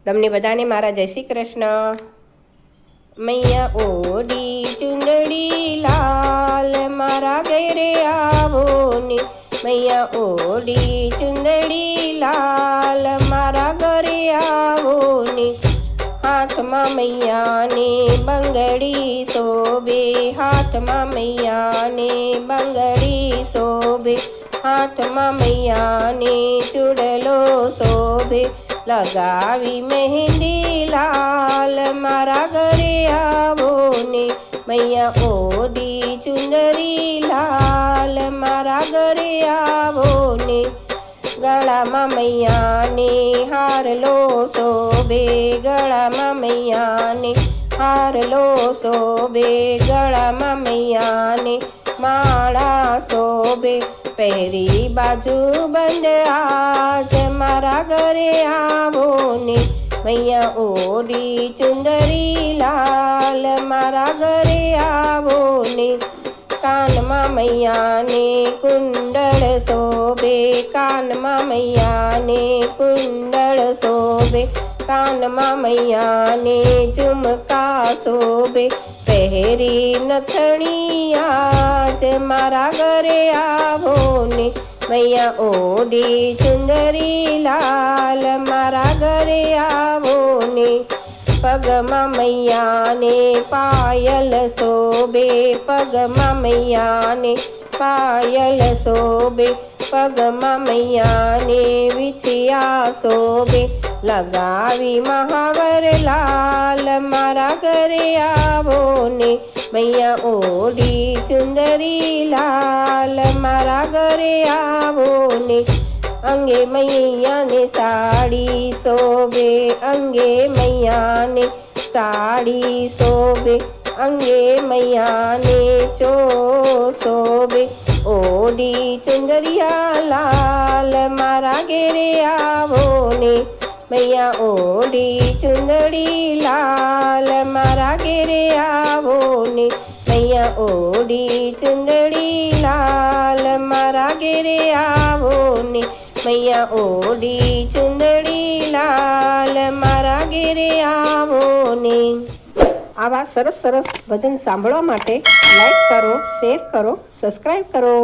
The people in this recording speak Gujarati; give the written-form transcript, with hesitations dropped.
તમને બધાને મારા જય શ્રી કૃષ્ણ। મૈયા ઓડી ચુંદડી લાલ મારા ઘેરે આવો ને। મૈયા ઓડી ચુંદડી લાલ મારા ઘરે આવો ને। હાથમાં મૈયાને બંગડી શોભે, હાથમાં મૈયાને બંગડી શોભે, હાથમાં મૈયાને ચૂડલો શોભે। લગાવી મહેંદી લાલ મારા ઘરે આવો ને। મૈયા ઓડી ચુંદરી લાલ મારા ઘરે આવો ને। ગળામાં મૈયાને હારલો શોભે, ગળામાં મૈયાને હારલો શોભે, ગળામાં મૈયાને માળા શોભે। પહેરી બાજુ બંધ આજ મારા ઘરે આવો ને। મૈયા ઓડી ચુંદરી લાલ મારા ઘરે આવો ને। કાનમાં મૈયાને કુંડળ શોભે, કાનમાં મૈયાને કુંડળ શોભે, કાનમાં મૈયાને ઝુમકા શોભે। પહેરી નથણી આજ મારા ઘરે આવો ને। મૈયા ઓડી ચુંદરી લાલ મારા ઘરે આવો ને। પગમાં મૈયાને પાયલ શોભે, પગમાં મૈયાને પાયલ શોભે, પગમાં મૈયાને વિછિયા શોભે। લગાવી મહાવર લાલ મારા ઘરે આવો ને। મૈયા ઓડી ચુંદરી લાલ મારા ઘરે આવો ને। અંગે મૈયાને સાડી શોભે, અંગે મૈયાને સાડી શોભે, અંગે મૈયાને ચો શોભે। ઓડી ચુંદરિયા લાલ મારા ઘેરે આવો ને। મૈયા ઓડી ચુંદડી લાલ મારા ઘેરે આવો ને। મૈયા ઓડી ચુંદડી લાલ મારા ઘેરે આવો ને। મૈયા ઓડી ચુંદડી લાલ મારા ઘેરે આવો ને। આવા સરસ સરસ ભજન સાંભળવા માટે લાઈક કરો, શેર કરો, સબસ્ક્રાઈબ કરો।